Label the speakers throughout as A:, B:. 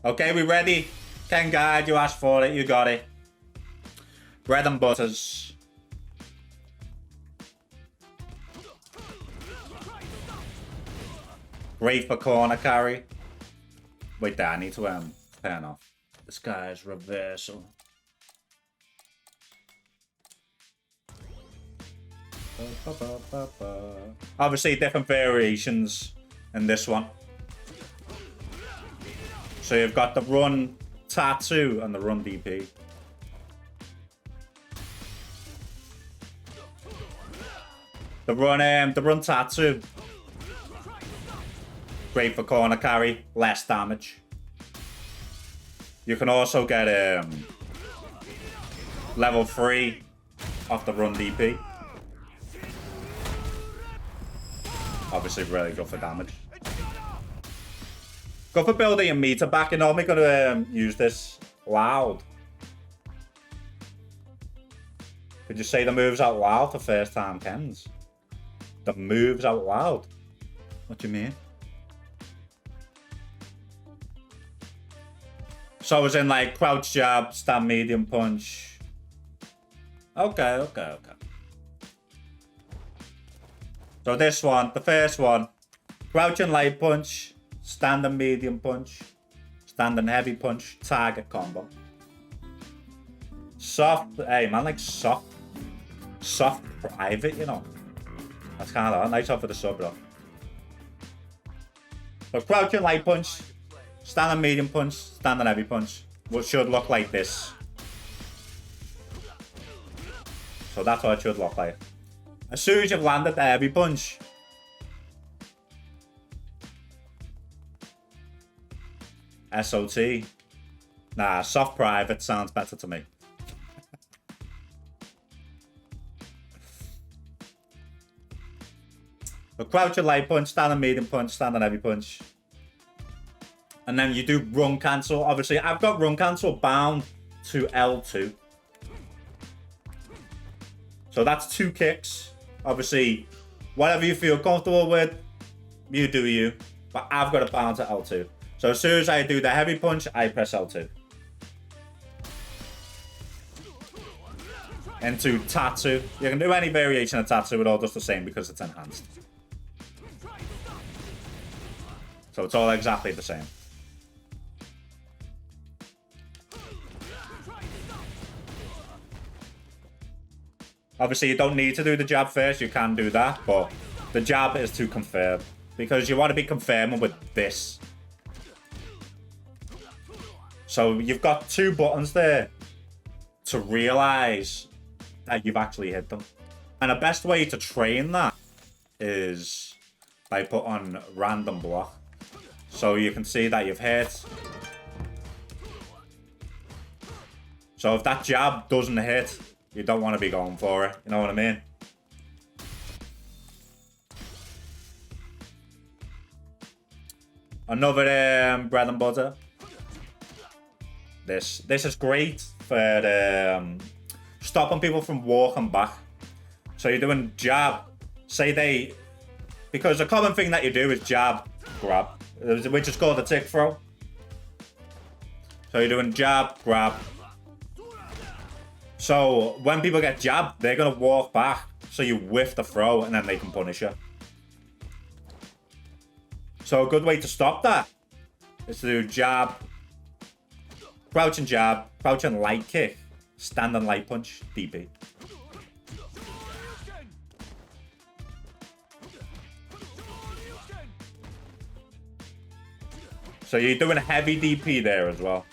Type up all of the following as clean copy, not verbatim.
A: Okay, we ready? Ken Guide, you asked for it, you got it. Bread and butters. Great for corner carry. Wait there, I need to turn off. This guy's reversal. Obviously different variations in this one. So you've got the run tattoo and the run DP. The run tattoo. Great for corner carry, less damage. You can also get level 3 off the run DP. Obviously really good for damage. Go for building a meter back. You're normally going to use this loud. Could you say the moves out loud for first time Kens? The moves out loud? What do you mean? So I was in like crouch jab, stand medium punch. Okay. So this one, the first one, crouch and light punch, stand and medium punch, stand and heavy punch, target combo. Soft, hey man, like soft private, you know. That's kind of nice off for the sub, bro. So crouch and light punch, stand and medium punch, stand and heavy punch, which should look like this. So that's what it should look like. As soon as you've landed the heavy punch, SOT. Nah, soft private sounds better to me. But crouch and light punch, stand and medium punch, stand and heavy punch. And then you do run cancel. Obviously, I've got run cancel bound to L2. So that's 2 kicks. Obviously, whatever you feel comfortable with, you do you. But I've got it bound to L2. So as soon as I do the heavy punch, I press L2. Into tattoo. You can do any variation of tattoo, it all does the same because it's enhanced. So it's all exactly the same. Obviously, you don't need to do the jab first. You can do that, but the jab is to confirm. Because you want to be confirming with this. So you've got 2 buttons there to realize that you've actually hit them. And the best way to train that is by put on random block. So you can see that you've hit. So if that jab doesn't hit, you don't want to be going for it. You know what I mean? Another bread and butter. This is great for stopping people from walking back. So you're doing jab. Because a common thing that you do is jab, grab, which is called a tick throw. So you're doing jab, grab. So when people get jabbed, they're going to walk back. So you whiff the throw and then they can punish you. So a good way to stop that is to do jab, crouch and jab, crouch and light kick, stand and light punch, DP. So you're doing heavy DP there as well.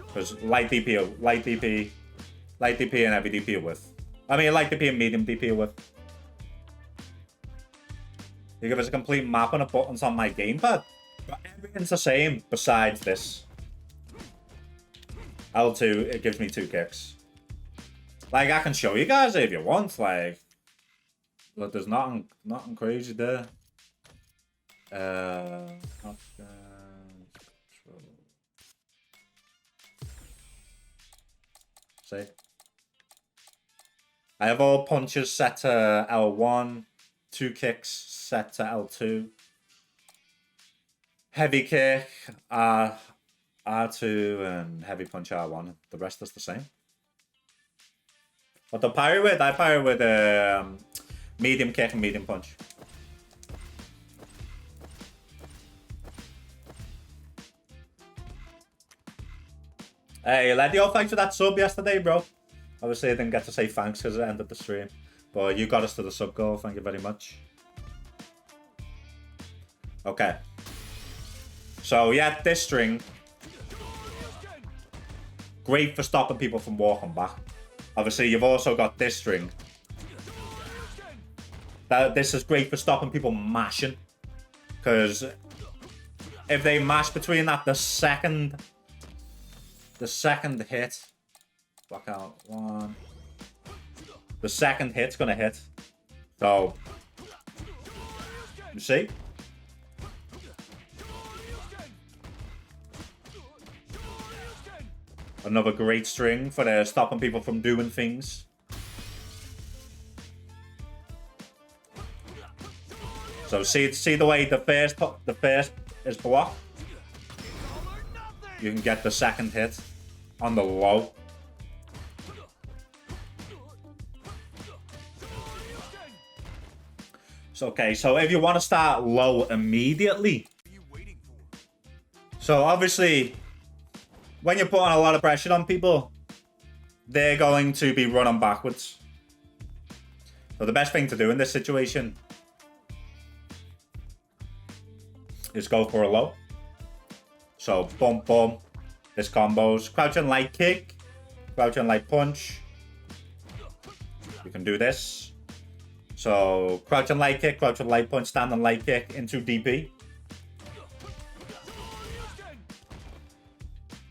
A: Because light DP and heavy DP are with. I mean, light DP and medium DP are with. You give us a complete map on the buttons on my gamepad. But everything's the same besides this. L2, it gives me 2 kicks. Like, I can show you guys if you want, like. Look, there's nothing crazy there. See? I have all punches set to L1, 2 kicks set to L2. heavy kick, R2, and heavy punch R1. The rest is the same. What do I parry with? I parry with medium kick and medium punch. Hey, Ledio, thanks for that sub yesterday, bro. Obviously, I didn't get to say thanks because it ended the stream. But you got us to the sub goal. Thank you very much. Okay. So, yeah, this string. Great for stopping people from walking back. Obviously, you've also got this string. This is great for stopping people mashing. Because if they mash between that, the second hit, block out one. The second hit's gonna hit. So, you see? Another great string for stopping people from doing things. So see the way the first is blocked. You can get the second hit on the low. So okay, so if you want to start low immediately, so obviously when you're putting a lot of pressure on people, they're going to be running backwards. So the best thing to do in this situation is go for a low. So boom, boom. This combos. Crouching light kick. Crouching light punch. You can do this. So crouching light kick, crouching light punch, standing light kick into DP.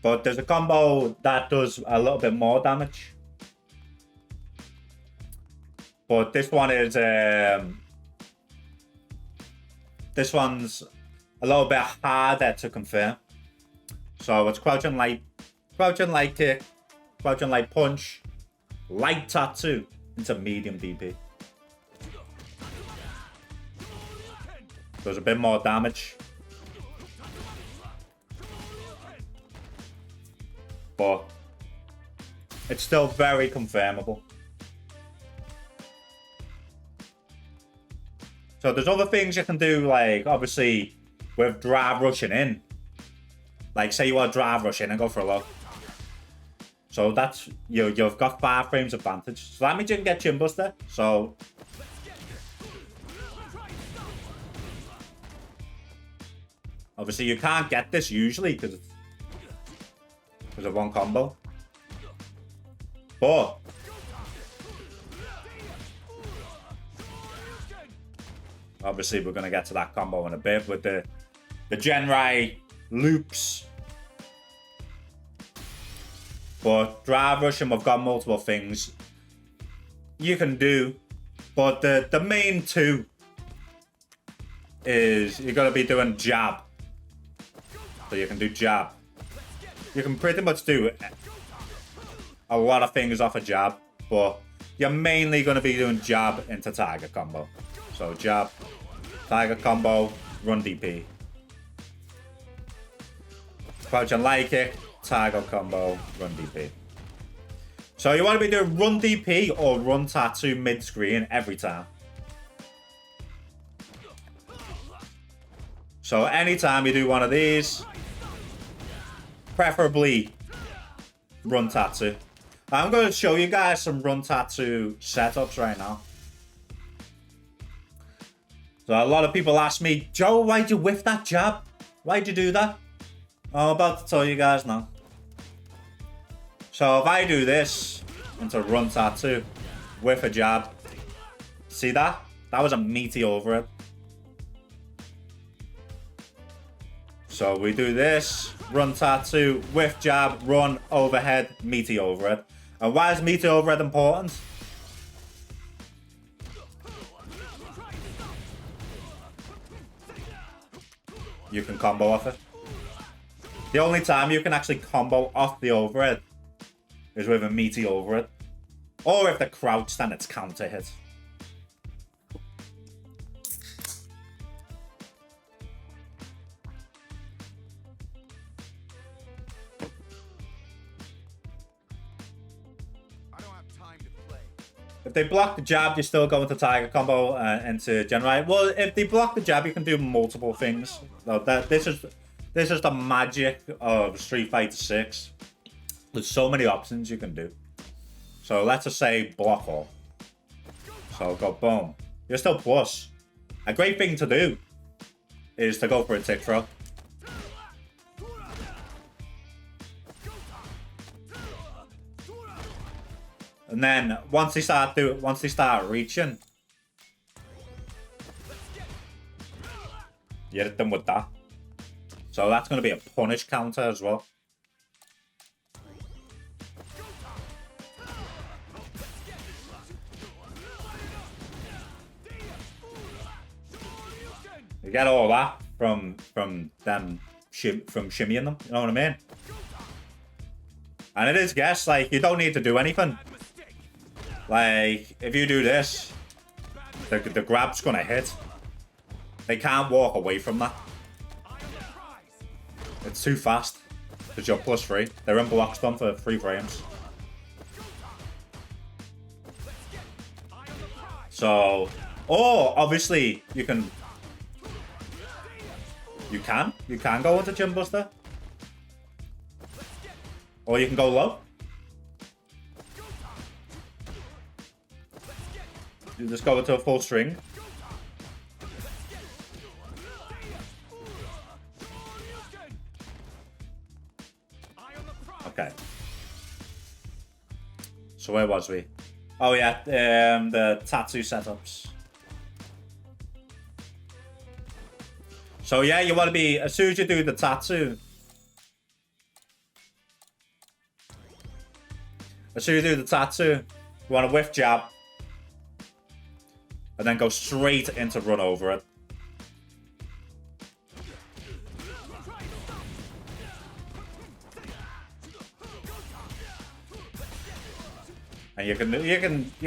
A: But there's a combo that does a little bit more damage. But this one is this one's a little bit harder to confirm. So it's crouching light kick, crouching light punch, light tattoo into medium DP. Does a bit more damage. But it's still very confirmable. So there's other things you can do, like obviously with drive rushing in. Like say you want to drive rush in and go for a low. So that's you've got 5 frames advantage. So that means you can get Chin Buster. So obviously you can't get this usually because of one combo. But obviously we're gonna get to that combo in a bit with the Jenrai loops. But drive rushing, we've got multiple things you can do. But the main two is you're gonna be doing jab. So you can do jab. You can pretty much do a lot of things off a jab, but you're mainly going to be doing jab into tiger combo. So jab, tiger combo, run DP. Crouching light kick, tiger combo, run DP. So you want to be doing run DP or run tattoo mid-screen every time. So anytime you do one of these, preferably run tattoo. I'm going to show you guys some run tattoo setups right now. So a lot of people ask me, Joe, why'd you whiff that jab? Why'd you do that? I'm about to tell you guys now. So if I do this into run tattoo, whiff a jab, see that? That was a meaty over it. So we do this, run tattoo, whiff jab, run overhead, meaty overhead. And why is meaty overhead important? You can combo off it. The only time you can actually combo off the overhead is with a meaty overhead. Or if they're crouched and it's counter hit. If they block the jab, you still go into Tiger combo into Jenrai. Well, if they block the jab, you can do multiple things. So this is the magic of Street Fighter 6. There's so many options you can do. So let's just say block all. So go boom. You're still plus. A great thing to do is to go for a tick throw. And then once they start reaching, you hit them with that. So that's going to be a punish counter as well. You get all that from them shimmying them. You know what I mean? And it is guess, like, you don't need to do anything. Like, if you do this, the grab's gonna hit. They can't walk away from that. It's too fast. Because you're +3. They're in block stun for 3 frames. So, or obviously you can go into Chin Buster. Or you can go low. You just go into a full string. Okay. So where was we? Oh yeah, the tattoo setups. So yeah, you want to be, as soon as you do the tattoo, you want to whiff jab. And then go straight into run over it. And you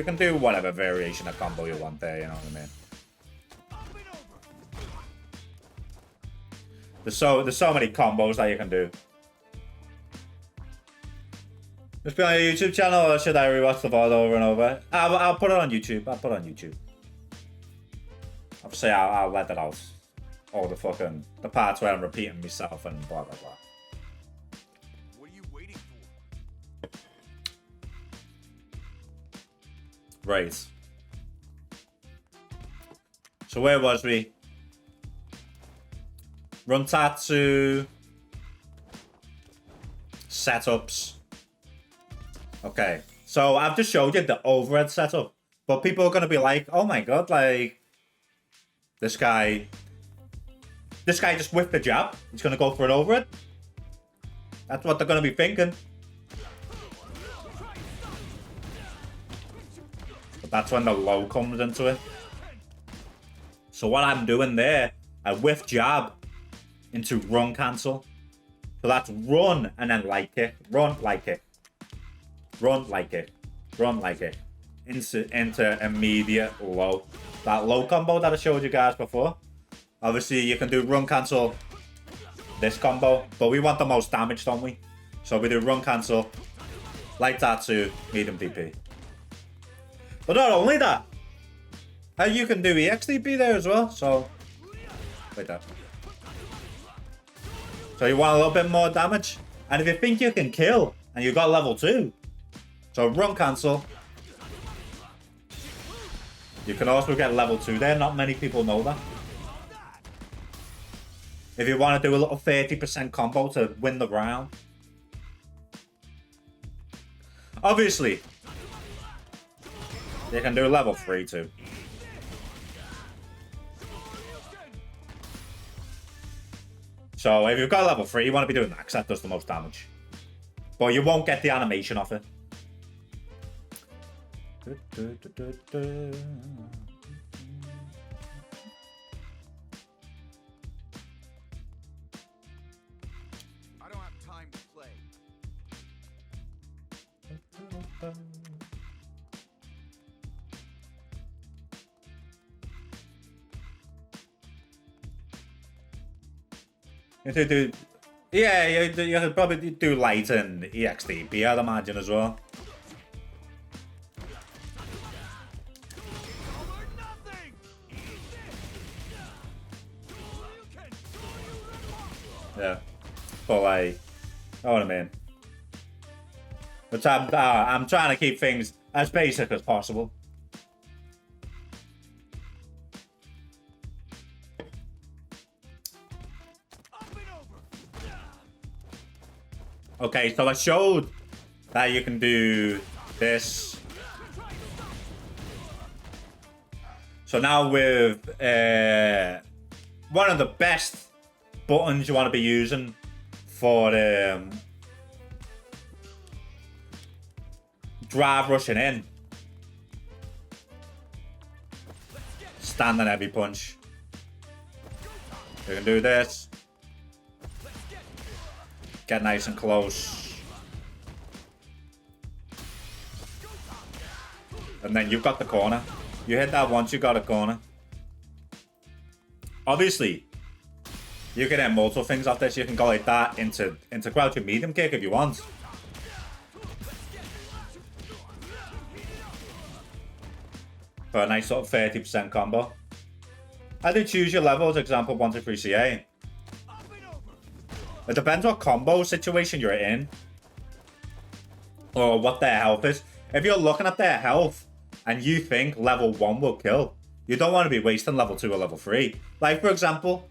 A: can do whatever variation of combo you want there, you know what I mean? There's so many combos that you can do. Just be on a YouTube channel, or should I rewatch the VOD over and over? I'll put it on YouTube. I'll put it on YouTube. Obviously, I'll let that out. All the parts where I'm repeating myself and blah blah blah.
B: What are you waiting for?
A: Right. So where was we? Run tattoo. Setups. Okay. So I've just showed you the overhead setup. But people are going to be like, oh my god, like, this guy just whiffed the jab. He's going to go for an overhead. That's what they're going to be thinking. But that's when the low comes into it. So what I'm doing there, I whiff jab into run cancel. So that's run and then light kick. Run, light kick. Run, light kick. Run, light kick. Into immediate low. That low combo that I showed you guys before. Obviously, you can do run cancel, this combo, but we want the most damage, don't we? So we do run cancel, light tattoo, medium DP. But not only that, you can do EXDP there as well. So, like that. So you want a little bit more damage, and if you think you can kill, and you got level 2, so run cancel. You can also get level 2 there. Not many people know that. If you want to do a little 30% combo to win the round. Obviously, you can do level 3 too. So if you've got level 3, you want to be doing that because that does the most damage. But you won't get the animation off it.
B: I don't have time to play.
A: Yeah, you could probably do light and EXDP, I'd imagine as well. Yeah. But like, you know what I mean? But I'm trying to keep things as basic as possible. Okay, so I showed that you can do this. So now with one of the best buttons you want to be using for drive rushing in. Standing heavy punch. You can do this. Get nice and close. And then you've got the corner. You hit that once, you got a corner. Obviously, you can hit multiple things off this. You can go like that into crouching medium kick if you want. For a nice sort of 30% combo. I do choose your levels, example 1 to 3 CA. It depends what combo situation you're in. Or what their health is. If you're looking at their health and you think level 1 will kill, you don't want to be wasting level 2 or level 3. Like for example,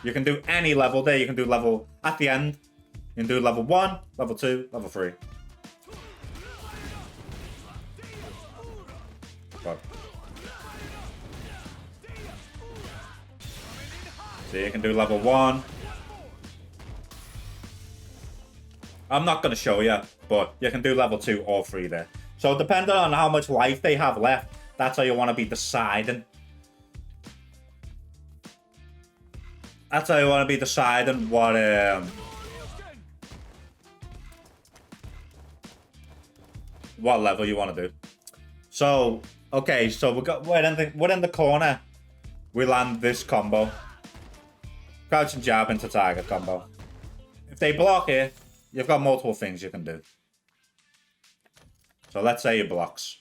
A: you can do any level there. You can do level at the end. You can do level 1, level 2, level 3. But, so you can do level 1. I'm not going to show you, but you can do level 2 or 3 there. So depending on how much life they have left, that's how you want to be deciding. That's how you want to be deciding what level you want to do. So okay, so we're in the corner. We land this combo. Crouch and jab into target combo. If they block it, you've got multiple things you can do. So let's say he blocks.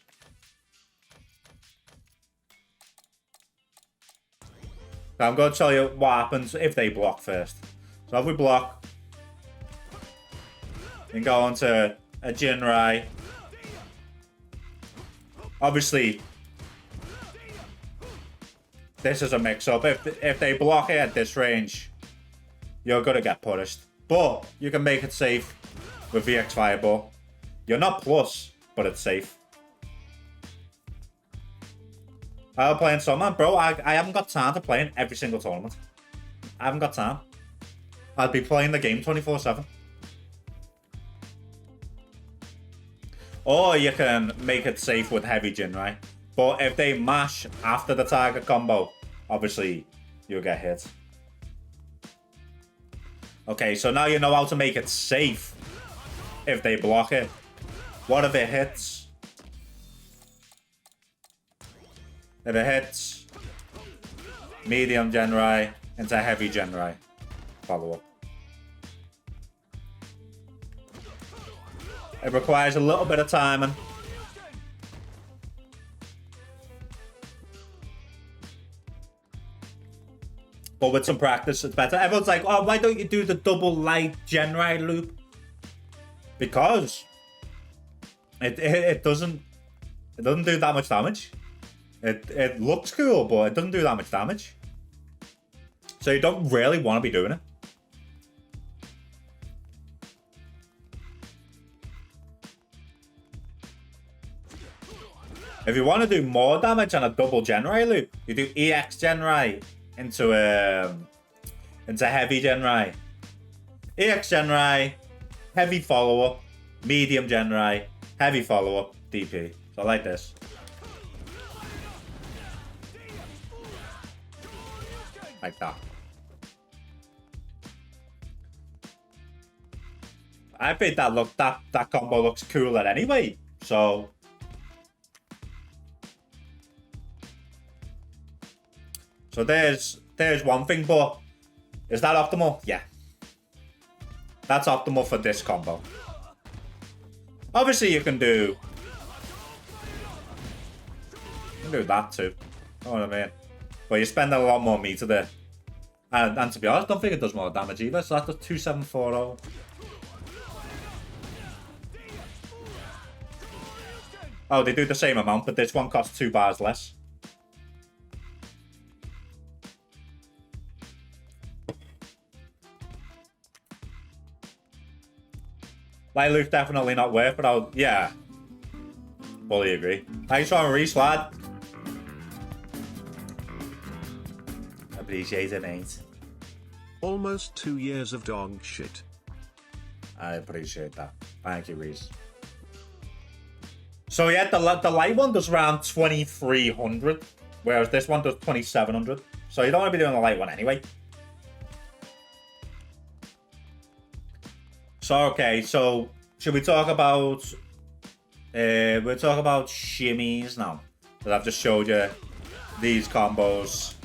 A: So I'm going to tell you what happens if they block first. So if we block, then go on to a Jenrai. Obviously, this is a mix-up. If they block it at this range, you're going to get punished. But you can make it safe with VX Fireball. You're not plus, but it's safe. I'm playing Summer. Bro, I haven't got time to play in every single tournament. I haven't got time. I'd be playing the game 24/7. Or you can make it safe with heavy Jenrai. But if they mash after the target combo, obviously you'll get hit. Okay, so now you know how to make it safe if they block it. What if it hits? If it hits, medium Jenrai into heavy Jenrai. Follow up. It requires a little bit of timing. But with some practice, it's better. Everyone's like, oh, why don't you do the double light Jenrai loop? Because it doesn't do that much damage. It looks cool, but it doesn't do that much damage. So you don't really want to be doing it. If you want to do more damage on a double Jenrai loop, you do EX Jenrai into heavy Jenrai. EX Jenrai, heavy follow-up, medium Jenrai, heavy follow-up, DP. So like this. Like that. I think that combo looks cooler anyway. So there's one thing, but is that optimal? Yeah. That's optimal for this combo. Obviously you can do do that too. You know what I mean? But you spend a lot more meter there. And to be honest, I don't think it does more damage either. So that does 2740. Oh, they do the same amount, but this one costs 2 bars less. Light Luke's definitely not worth it. Yeah. Fully agree. Thanks for Reese, lad. Appreciate it, mate.
C: Almost 2 years of dog shit.
A: I appreciate that. Thank you, Reese. So yeah, the light one does around 2300, whereas this one does 2700. So you don't want to be doing the light one anyway. So okay, so should we talk about? We'll talk about shimmies now, because I've just showed you these combos.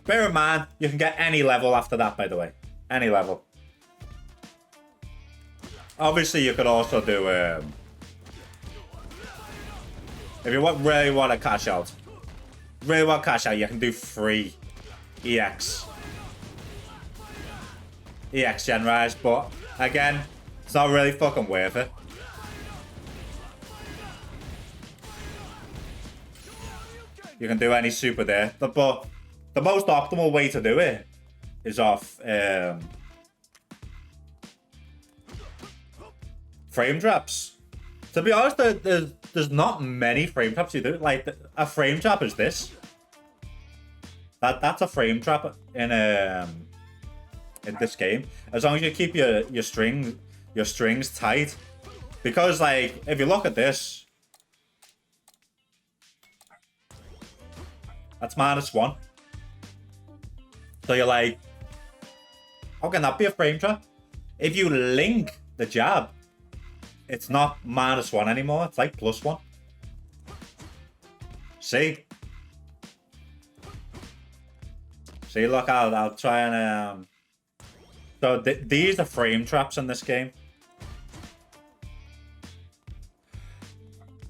A: Bear in mind, you can get any level after that, by the way. Any level. Obviously, you could also do... if you really want to cash out. You can do free EX. EX Jenrai, but again, it's not really fucking worth it. You can do any super there. But the most optimal way to do it is off frame traps. To be honest, there's not many frame traps you do. Like, a frame trap is this. That's a frame trap in this game. As long as you keep your strings tight. Because, like, if you look at this, that's -1. So you're like, how can that be a frame trap? If you link the jab, it's not -1 anymore. It's like +1. See? See, look, I'll try and... So these are frame traps in this game.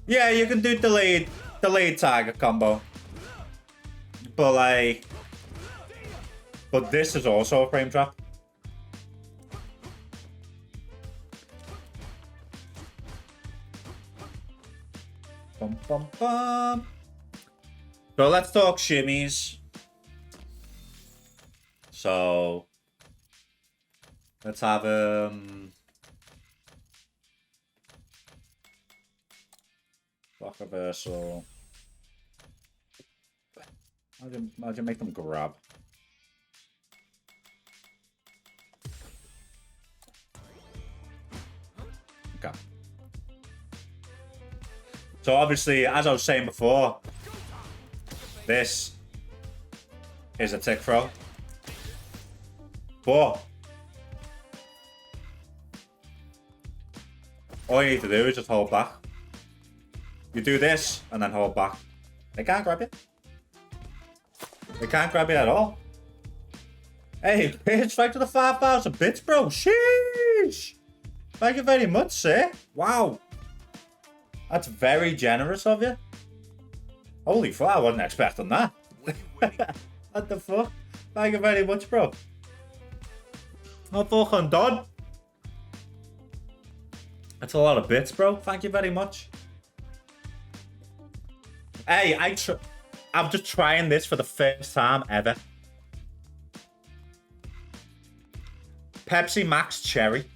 A: Yeah, you can do delayed target combo. But like... But this is also a frame trap. Bum, bum, bum. So let's talk shimmies. So let's have block reversal. How'd you make them grab? Okay. So obviously, as I was saying before, this is a tick throw. But all you need to do is just hold back. You do this and then hold back. They can't grab it. They can't grab it at all. Hey, it's right to the 5,000 bits, bro. Sheesh. Thank you very much, sir. Wow. That's very generous of you. Holy fuck, I wasn't expecting that. What the fuck? Thank you very much, bro. Not fucking done. That's a lot of bits, bro. Thank you very much. Hey, I'm just trying this for the first time ever. Pepsi Max Cherry.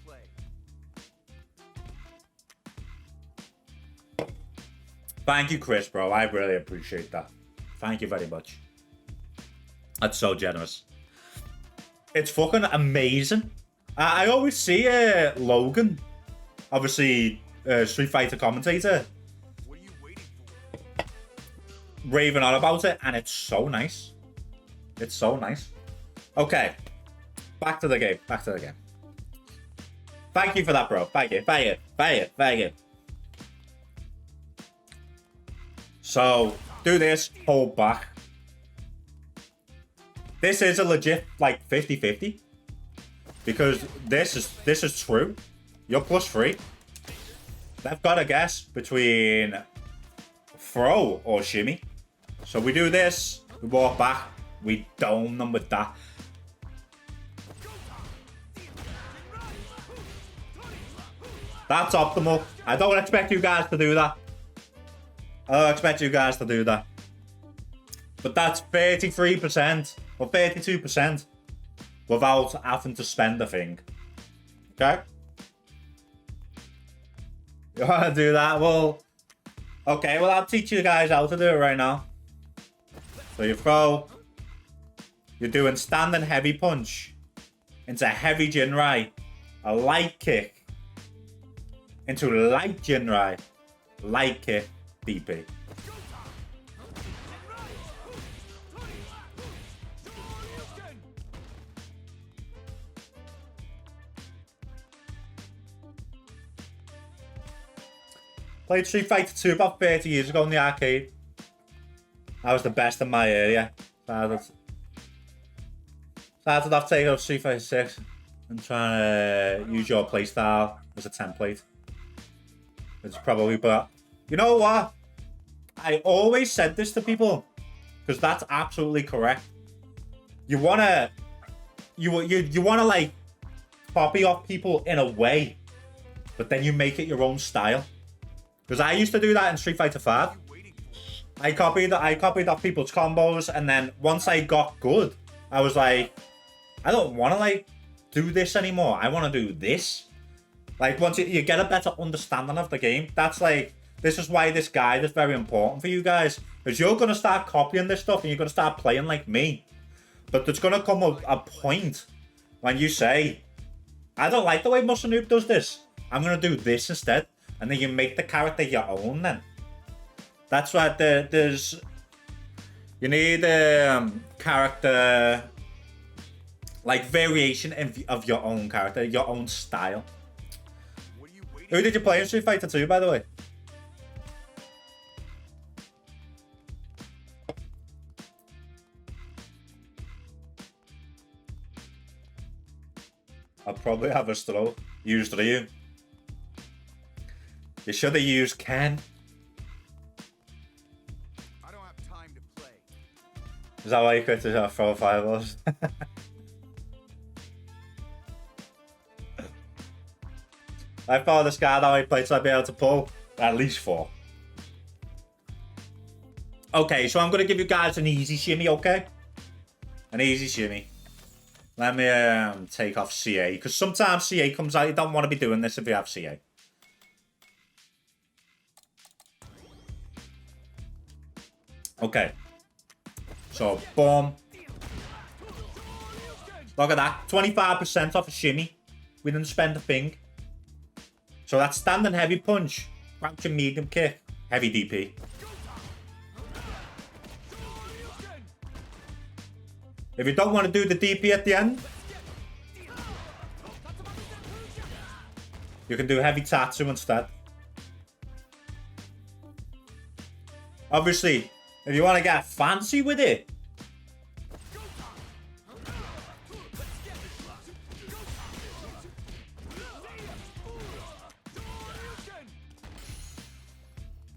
A: Thank you, Chris, bro. I really appreciate that. Thank you very much. That's so generous. It's fucking amazing. I always see Logan, obviously Street Fighter commentator,
B: What are you waiting for?
A: raving on about it, and it's so nice. It's so nice. Okay, back to the game. Back to the game. Thank you for that, bro. Thank you. Thank you. Thank you. Thank you. So, do this, hold back. This is a legit, like, 50-50. Because this is true. You're +3. They've got to guess between throw or shimmy. So we do this, we walk back, we dome them with that. That's optimal. I don't expect you guys to do that. I don't expect you guys to do that. But that's 33% or 32% without having to spend a thing. Okay? You want to do that? Well, okay, well, I'll teach you guys how to do it right now. So you throw. You're doing standing heavy punch into heavy Jenrai. A light kick into light Jenrai. Light kick DP. Played Street Fighter 2 about 30 years ago in the arcade. I was the best in my area. Started off taking up Street Fighter 6 and trying to use your playstyle as a template. It's probably, but you know what? I always said this to people because that's absolutely correct. You wanna like copy off people in a way, but then you make it your own style. Because I used to do that in Street Fighter 5. I copied off people's combos, and then once I got good, I was like, I don't want to like do this anymore. I want to do this. Like once you get a better understanding of the game, that's like, this is why this guide is very important for you guys. Because you're going to start copying this stuff and you're going to start playing like me. But there's going to come a point when you say, I don't like the way Musclenoob does this. I'm going to do this instead. And then you make the character your own then. That's why there's... You need character... Like variation of your own character, your own style. Who did you play in Street Fighter 2, by the way? I'll probably have a stroke. Used Ryu. You should have used Ken.
B: I don't have time to play.
A: Is that why you quit to throw fireballs? I thought this guy that I played, so I'd be able to pull at least 4. Okay, so I'm going to give you guys an easy shimmy, okay? An easy shimmy. Let me take off CA, because sometimes CA comes out. You don't want to be doing this if you have CA. Okay. So, boom. Look at that. 25% off a shimmy. We didn't spend a thing. So that's standing heavy punch. Crouching medium kick. Heavy DP. If you don't want to do the DP at the end, you can do heavy Tatsu instead. Obviously, if you want to get fancy with it,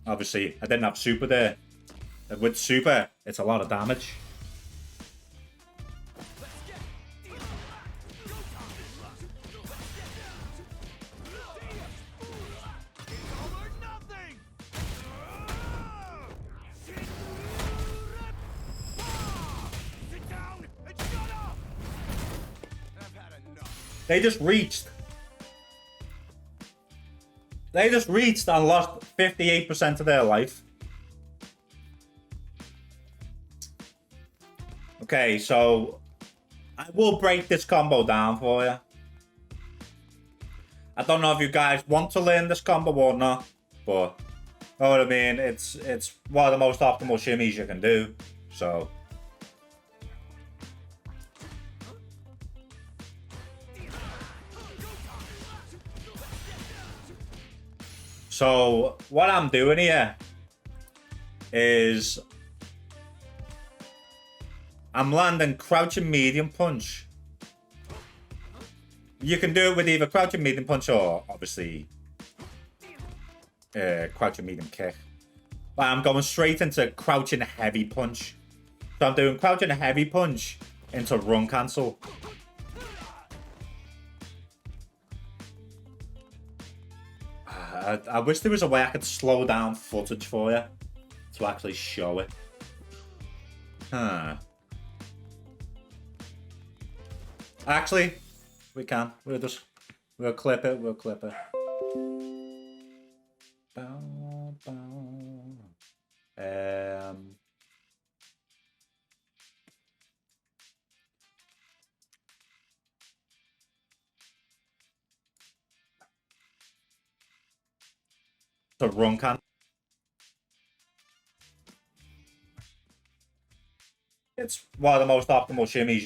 A: obviously, I didn't have super there. With super, it's a lot of damage. They just reached. They just reached and lost 58% of their life. Okay, so I will break this combo down for you. I don't know if you guys want to learn this combo or not, but you know what I mean? It's one of the most optimal shimmies you can do. So what I'm doing here is I'm landing crouching medium punch. You can do it with either crouching medium punch or obviously crouching medium kick. But I'm going straight into crouching heavy punch. So I'm doing crouching heavy punch into run cancel. I wish there was a way I could slow down footage for you to actually show it. Huh. Actually, we can. We'll clip it. We'll clip it. Bow, bow. The run can. It's one of the most optimal shimmies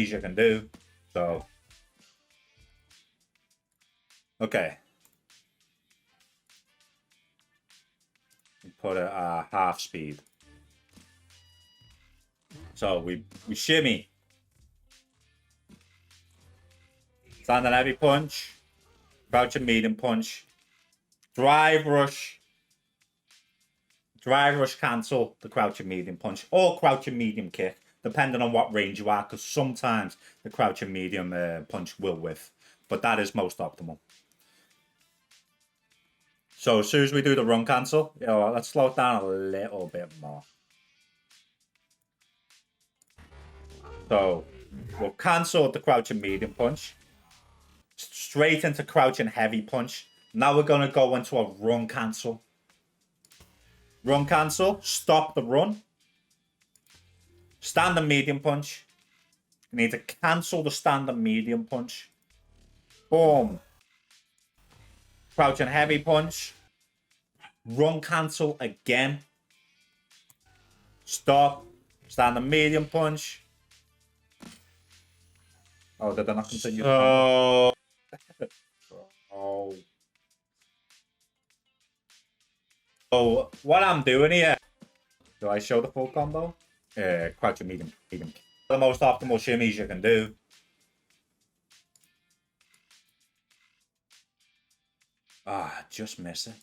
A: you can do. So, okay. Put it at half speed. So we shimmy. Standing heavy punch. Crouching medium punch. Drive rush. Drive rush cancel the crouching medium punch. Or crouching medium kick. Depending on what range you are. Because sometimes the crouching medium punch will whiff. But that is most optimal. So as soon as we do the run cancel, you know, let's slow it down a little bit more. So we'll cancel the crouching medium punch. Straight into crouching heavy punch. Now we're going to go into a run cancel. Run cancel. Stop the run. Standing medium punch. You need to cancel the standing medium punch. Boom. Crouching heavy punch. Run cancel again. Stop. Standing medium punch. Oh, did I not continue? Oh. Oh. So what I'm doing here? Do I show the full combo? Crouching medium. The most optimal shimmies you can do. Ah, just miss it.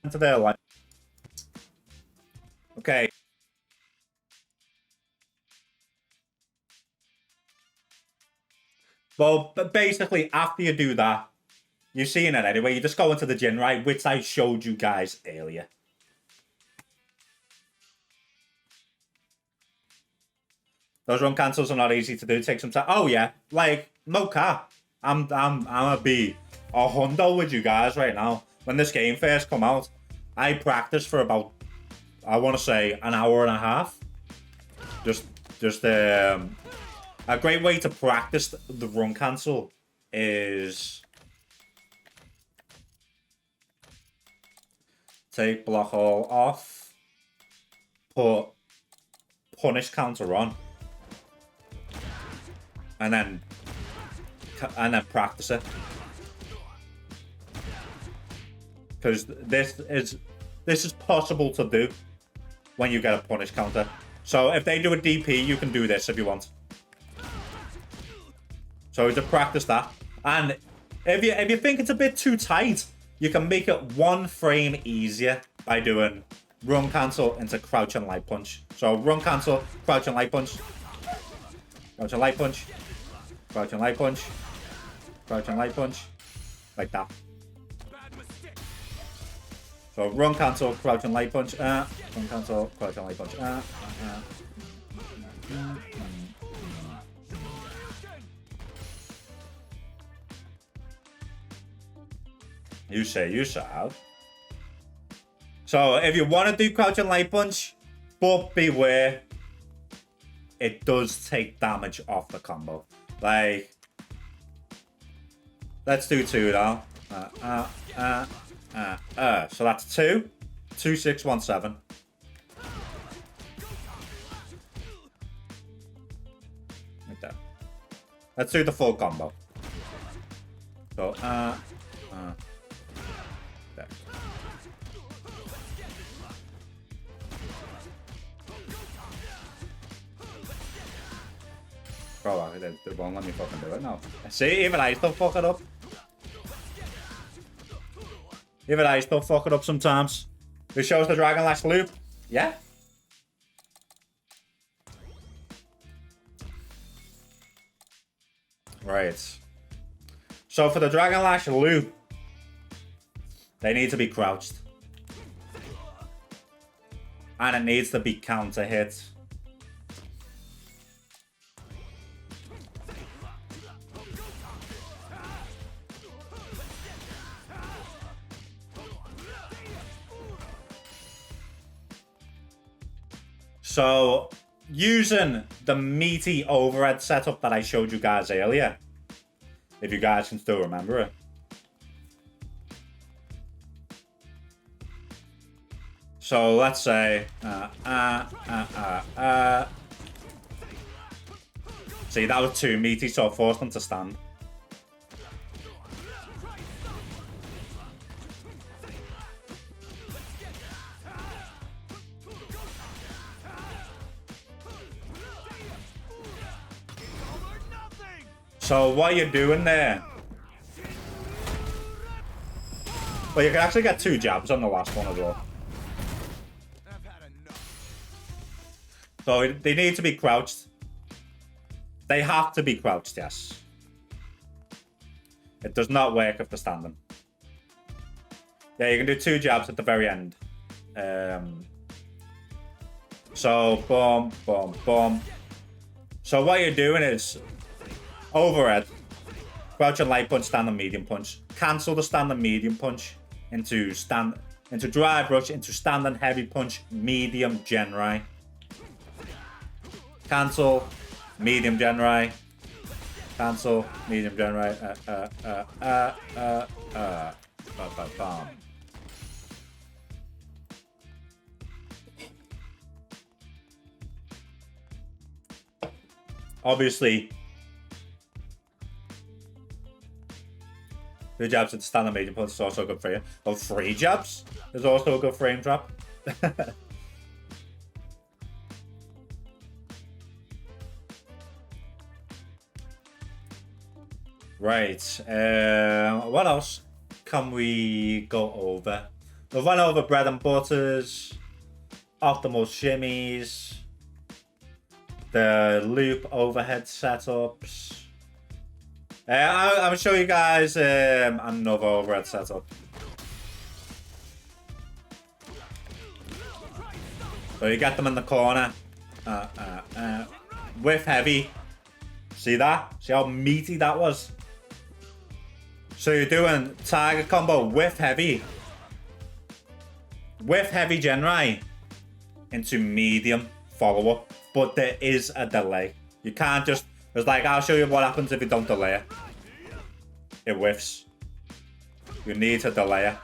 A: Into their life. Okay. Well, but basically, after you do that, you're seeing it anyway. You just go into the Jenrai, which I showed you guys earlier. Those run cancels are not easy to do. Take some time. Oh yeah, like no cap. I'm gonna be a hundo with you guys right now. When this game first come out, I practiced for about, I want to say, an hour and a half. Just a great way to practice the run cancel is take block all off, put punish counter on, and then practice it. Because this is possible to do when you get a punish counter. So if they do a DP, you can do this if you want. So to practice that. And if you think it's a bit too tight, you can make it one frame easier by doing run cancel into crouch and light punch. So run cancel, crouch and light punch. Crouch and light punch. Crouch and light punch. Crouch and light punch. Like that. So run cancel, crouch and light punch. Run cancel, crouch and light punch. You say you shall. So if you want to do crouch and light punch, but beware, it does take damage off the combo. Like, let's do 2 now. So that's 2. 2, 6, 1, 7. Like that. Let's do the full combo. So, there. Bro, they won't let me fucking do it now. See, even I still fuck it up. Even I still fuck it up sometimes. Who shows the Dragonlash loop? Yeah. Right. So for the Dragonlash loop, they need to be crouched. And it needs to be counter hit. So, using the meaty overhead setup that I showed you guys earlier, if you guys can still remember it. So let's say, see, that was too meaty, so I forced them to stand. So what you're doing there? Well, you can actually get 2 jabs on the last one as well. So they need to be crouched. They have to be crouched, yes. It does not work if they're standing. Yeah, you can do 2 jabs at the very end. So, boom, boom, boom. So what you're doing is overhead, crouch and light punch, stand and medium punch. Cancel the stand and medium punch into drive rush, into stand and heavy punch, medium Jenrai. Cancel, medium Jenrai. Cancel, medium Jenrai. Bam. Obviously, 2 jabs at stand and medium punch is also good for you. Oh, 3 jabs is also a good frame trap. Right. What else can we go over? We've went over bread and butters, optimal shimmies, the loop overhead setups. I'm going to show you guys another overhead setup. So you get them in the corner. With heavy. See that? See how meaty that was? So you're doing target combo with heavy. With heavy Jenrai into medium follow-up. But there is a delay. You can't just... It's like, I'll show you what happens if you don't delay it. It whiffs. You need to delay it.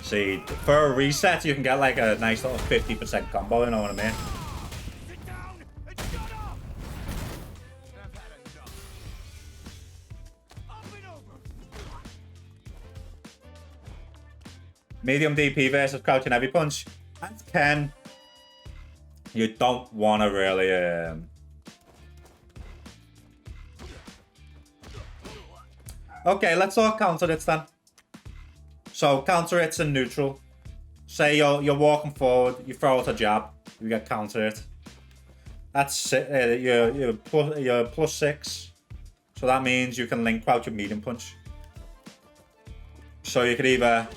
A: See, for a reset, you can get like a nice little 50% combo, you know what I mean? Medium DP versus crouching heavy punch. And Ken, you don't want to really... Okay, let's all counter it then. So counter it's in neutral. Say you're walking forward, you throw out a jab, you get counter it. That's you're +6. So that means you can link crouch with medium punch. So you could either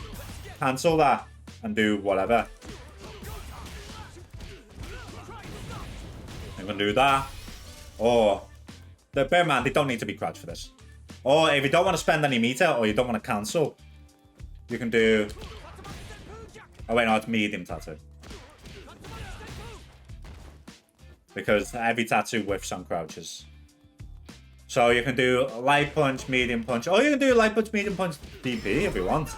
A: cancel that and do whatever. You can do that. Or the bear man, they don't need to be crouched for this. Or if you don't want to spend any meter or you don't want to cancel, you can do... Oh wait, no, it's medium tattoo. Because every tattoo whiffs on crouches. So you can do light punch, medium punch. Or you can do light punch, medium punch DP if you want.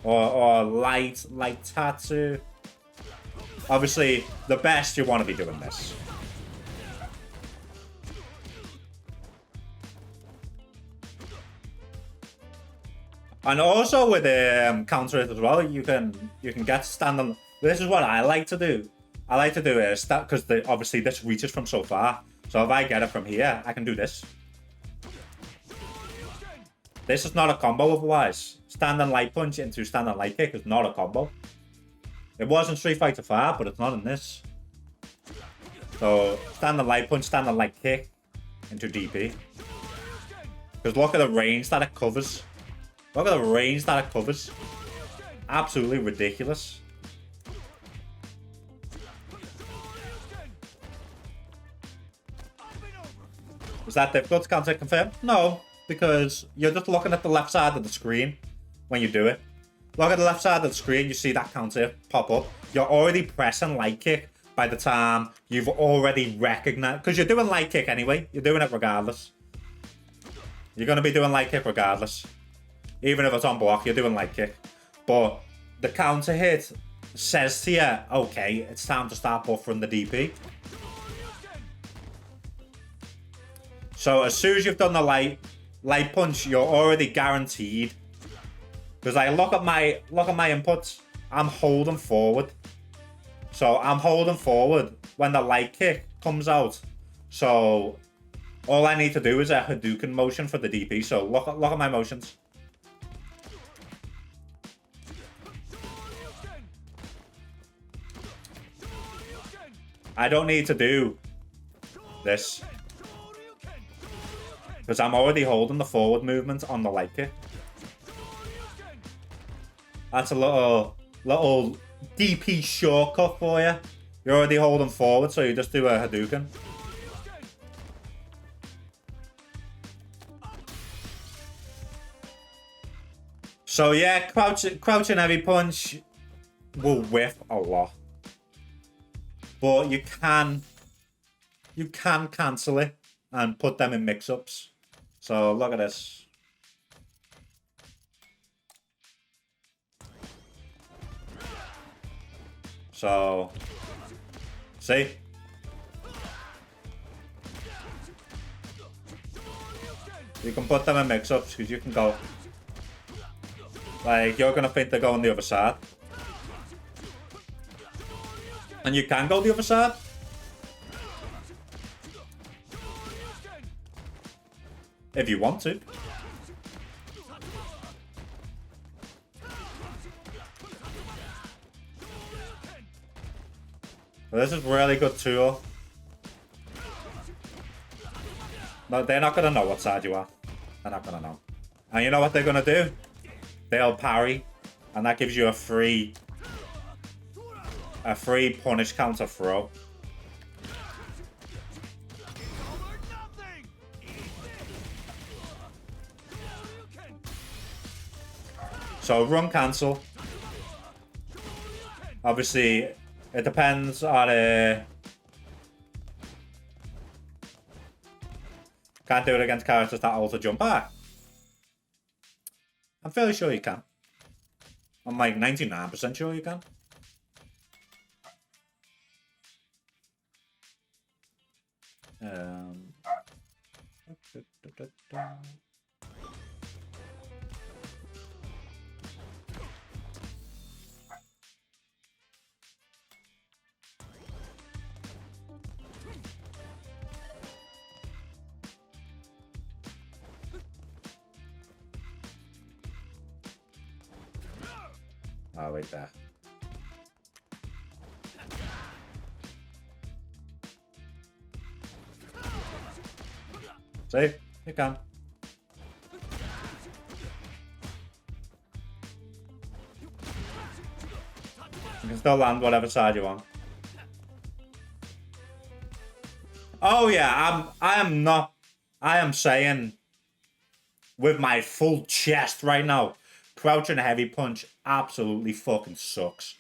A: Or light tattoo. Obviously, the best you want to be doing this. And also with counter it as well, you can get standing. This is what I like to do. I like to do a stat because obviously this reaches from so far. So if I get it from here, I can do this. This is not a combo otherwise. Standing light punch into standing light kick is not a combo. It was in Street Fighter 5, but it's not in this. So standing light punch, standing light kick into DP. Because look at the range that it covers. Look at the range that it covers. Absolutely ridiculous. Is that difficult? Can't I confirm? No, because you're just looking at the left side of the screen when you do it. Look at the left side of the screen, you see that counter pop up. You're already pressing light kick by the time you've already recognized, because you're doing light kick anyway. You're doing it regardless. You're going to be doing light kick regardless. Even if it's on block, you're doing light kick. But the counter hit says to you, okay, it's time to start buffering the DP. So as soon as you've done the light punch, you're already guaranteed. Because I look at my inputs, I'm holding forward. So I'm holding forward when the light kick comes out. So all I need to do is a Hadouken motion for the DP. So look at my motions. I don't need to do this. Because I'm already holding the forward movement on the light kick. That's a little DP shortcut for you. You're already holding forward, so you just do a Hadouken. So yeah, crouching heavy punch will whiff a lot. But you can cancel it and put them in mix-ups. So look at this. So, see? You can put them in mix-ups because you can go. Like, you're going to think they're going the other side. And you can go the other side. If you want to. Well, this is a really good tool. No, they're not going to know what side you are. They're not going to know. And you know what they're going to do? They'll parry. And that gives you a free punish counter throw. So run cancel. Obviously, it depends on can't do it against characters that also jump back. I'm fairly sure you can. I'm like 99% sure you can. Oh, wait there. See? You can. You can still land whatever side you want. Oh yeah, I am saying with my full chest right now, crouching heavy punch absolutely fucking sucks.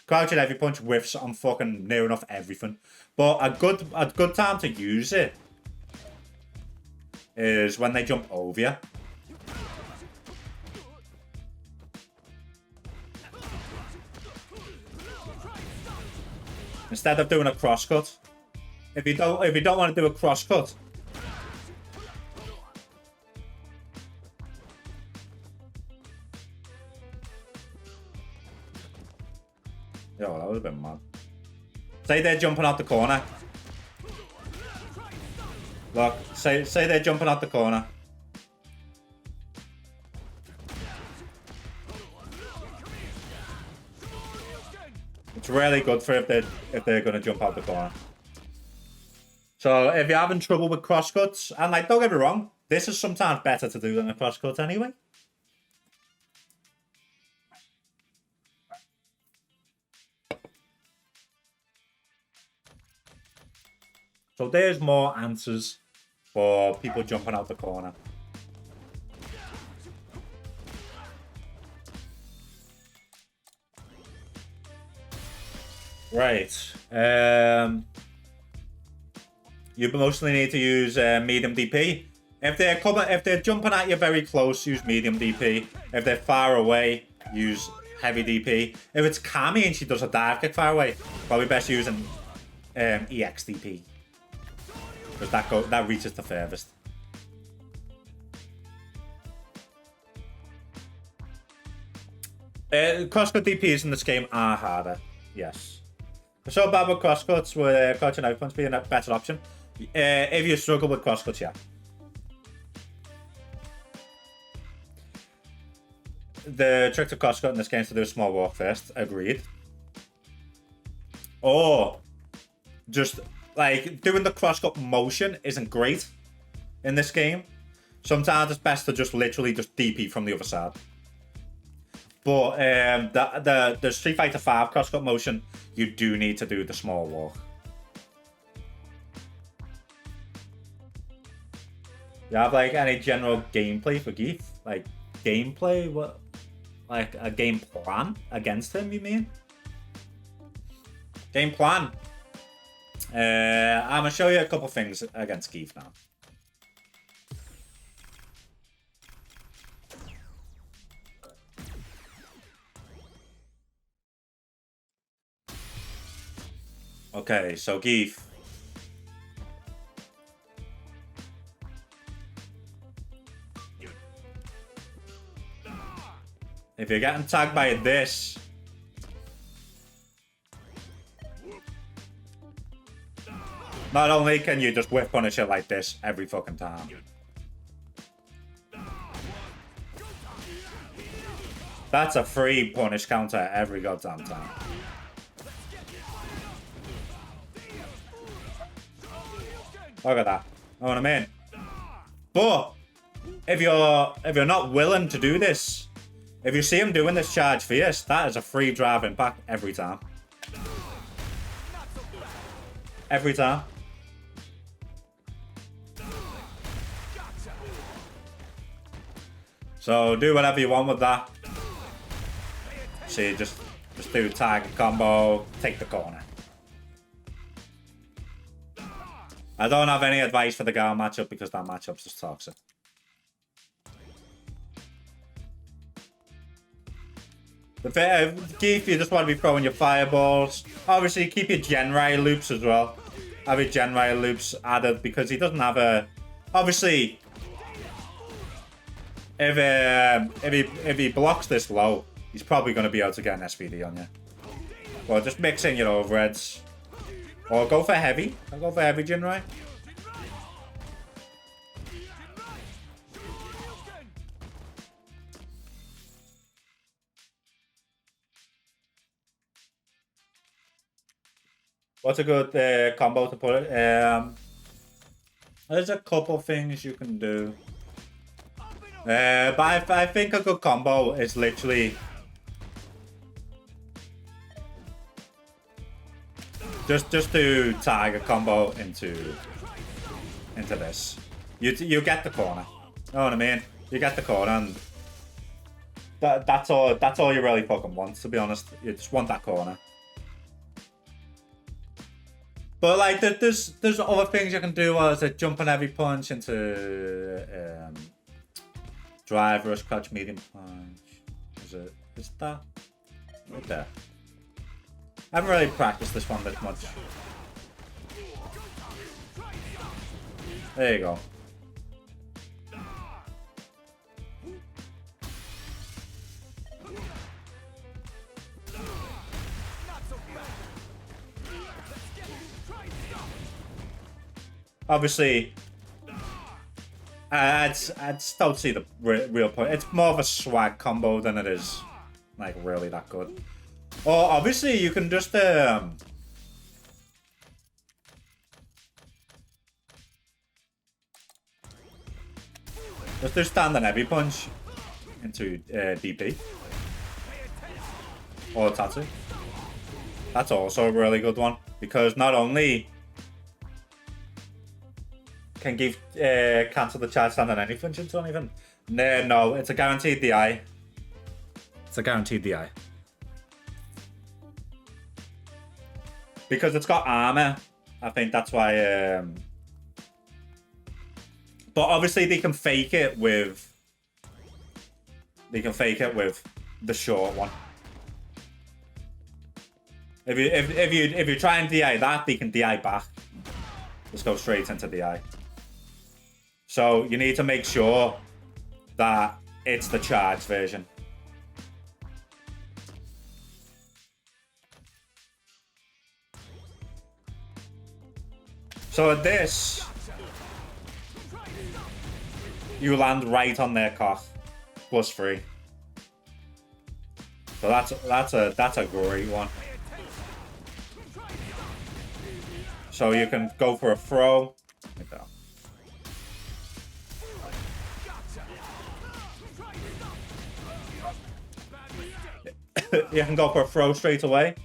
A: Crouching heavy punch whiffs on fucking near enough everything. But a good time to use it is when they jump over you. Instead of doing a crosscut. If you don't want to do a crosscut, Yo, that was a bit mad. Say they're jumping out the corner. Look, say they're jumping out the corner. It's really good for if they're gonna jump out the corner. So if you're having trouble with crosscuts, and like don't get me wrong, this is sometimes better to do than a crosscut anyway. So there's more answers for people jumping out the corner. Right. You mostly need to use medium DP. If they're jumping at you very close, use medium DP. If they're far away, use heavy DP. If it's Kami and she does a dive kick far away, probably best using EX DP. Because that reaches the furthest. Crosscut DPs in this game are harder. Yes. So bad with crosscuts, with crouching out punch being a better option. If you struggle with crosscuts, yeah. The trick to crosscut in this game is to do a small walk first. Agreed. Or just like doing the crosscut motion isn't great in this game. Sometimes it's best to just literally just DP from the other side. But the Street Fighter 5 crosscut motion, you do need to do the small walk. You have like any general gameplay for Gief? Like gameplay? What? Like a game plan against him, you mean? Game plan. I'm gonna show you a couple things against Gief now. Okay, so Gief. If you're getting tagged by this, not only can you just whip punish it like this every fucking time. That's a free punish counter every goddamn time. Look at that. Know what I mean? But if you're not willing to do this, if you see him doing this charge fierce, that is a free drive impact every time. Every time. So do whatever you want with that. See, just do tag combo, take the corner. I don't have any advice for the Gal matchup because that matchup's just toxic. Gief, you just want to be throwing your fireballs. Obviously, keep your Jenrai loops as well. Have your Jenrai loops added because he doesn't have a... Obviously, if he blocks this low, he's probably going to be able to get an SVD on you. Well, just mix in your overheads. Or go for heavy. I'll go for heavy Jenrai. What's a good combo to put it? There's a couple things you can do. But I think a good combo is literally just to tag a combo into this. You get the corner. You know what I mean? You get the corner, and that's all you really fucking want, to be honest. You just want that corner. But like, there's other things you can do, as a jumping heavy punch into drive, rush, crouch, medium punch. Is that right there? I haven't really practiced this one that much. There you go. Obviously, I just don't see the real point. It's more of a swag combo than it is like really that good. Or obviously you can just do stand and heavy punch into DP or tattoo. That's also a really good one because not only can Gief cancel the charge stand and any punch into anything. No, it's a guaranteed DI. It's a guaranteed DI. Because it's got armor, I think that's why. But obviously they can fake it with. They can fake it with the short one. If you try and DI that, they can DI back. Just go straight into DI. So you need to make sure that it's the charged version. So at this, you land right on their cock, +3. So that's a great one. So you can go for a throw. Like that. You can go for a throw straight away.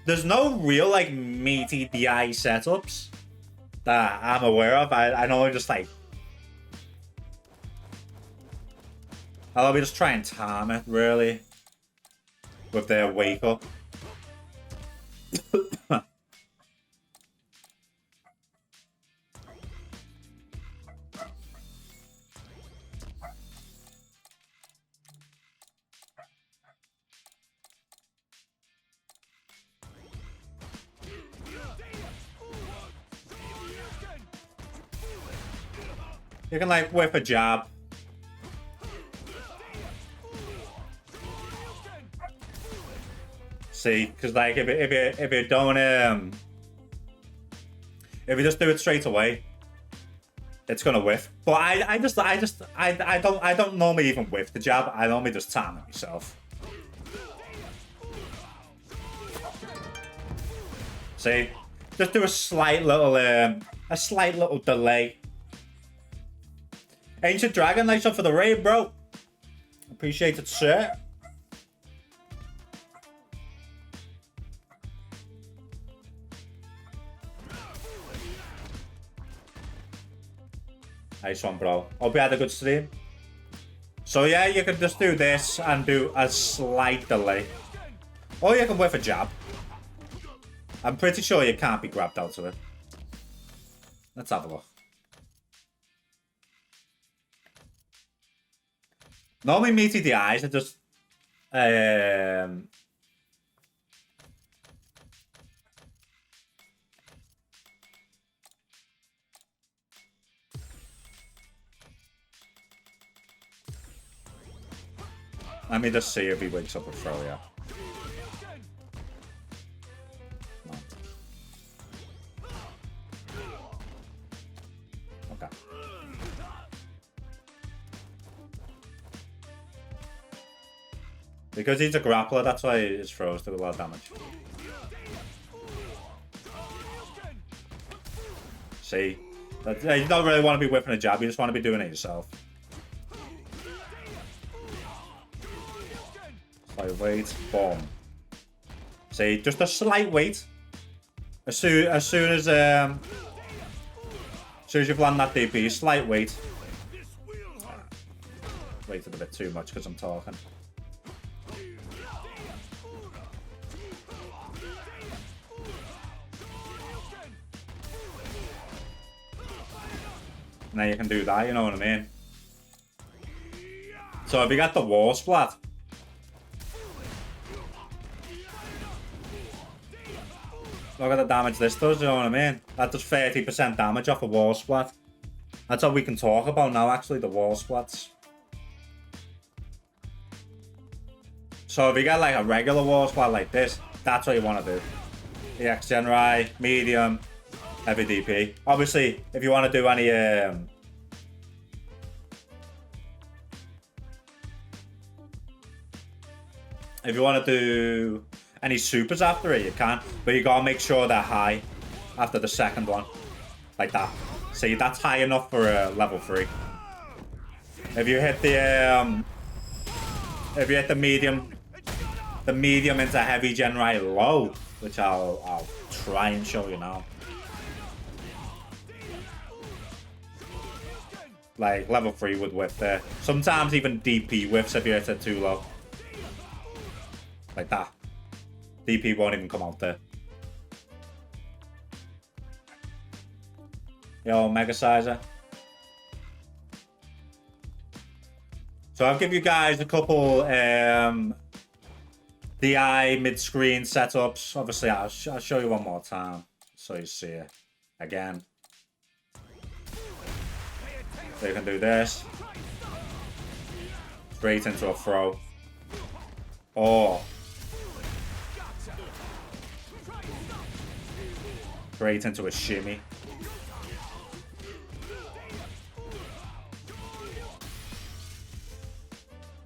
A: There's no real like meaty DI setups that I'm aware of. I know just like I'll be just try and time it really with their wake up. You can like whip a jab. See, because like if you don't if you just do it straight away, it's gonna whiff. But I don't normally even whiff the jab. I normally just time it myself. See, just do a slight little delay. Ancient Dragon, nice up for the raid, bro. Appreciate it, sir. Nice one, bro. Hope you had a good stream. So yeah, you can just do this and do a slight delay. Or you can whiff a jab. I'm pretty sure you can't be grabbed out of it. Let's have a look. Normally Meaty DIs are just let me just see if he wakes up a throw, yeah. No. Okay. Because he's a grappler, that's why his throws do a lot of damage. See? You don't really want to be whipping a jab, you just want to be doing it yourself. Slight weight, boom. See, just a slight weight. As soon as you've landed that DP, slight weight. Waited a bit too much because I'm talking. Now you can do that, you know what I mean? So if you got the wall splat, look at the damage this does, you know what I mean? That does 30% damage off a wall splat. That's all we can talk about now, actually, the wall splats. So if you got like a regular wall splat like this, that's what you want to do. EX Jenrai, medium, heavy DP. Obviously, if you want to do any if you want to do any supers after it, you can, but you gotta make sure they're high after the second one, like that. See, that's high enough for a level 3. If you hit the medium into heavy Jenrai low, which I'll try and show you now. Like level 3 would whiff there. Sometimes even DP whiffs if you hit it too low. Like that. DP won't even come out there. Yo, Mega Sizer. So I'll give you guys a couple DI mid-screen setups. Obviously, I'll show you one more time so you see it again. So you can do this. Straight into a throw. Or straight into a shimmy.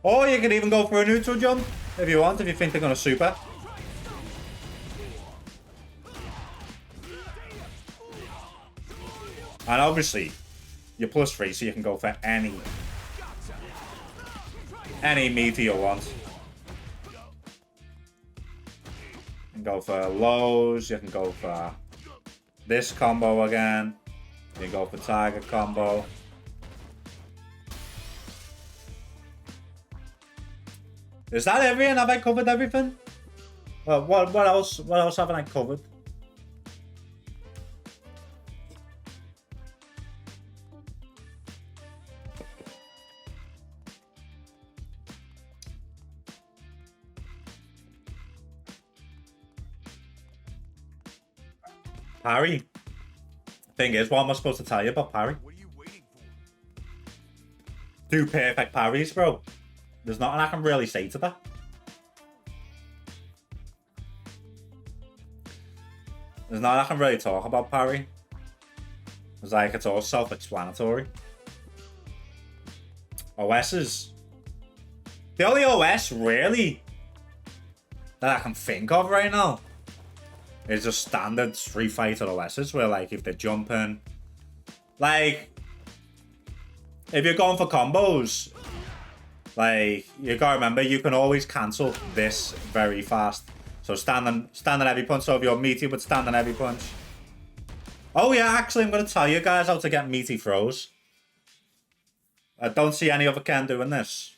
A: Or you can even go for a neutral jump if you want, if you think they're gonna super. And obviously, you're +3, so you can go for any meaty you want. You can go for lows, you can go for this combo again. You can go for tiger combo. Is that everything? Have I covered everything? What else haven't I covered? Parry. Thing is, what am I supposed to tell you about parry?
B: What are you waiting for?
A: Do perfect parries, bro. There's nothing I can really say to that. There's nothing I can really talk about parry. It's like, it's all self-explanatory. OS's. The only OS, really, that I can think of right now is just standard Street Fighter OS's, where, like, if they're jumping, like, if you're going for combos, like, you gotta remember, you can always cancel this very fast. So standing heavy punch, so if you're meaty with standing heavy punch. Oh yeah, actually, I'm gonna tell you guys how to get meaty throws. I don't see any other Ken doing this.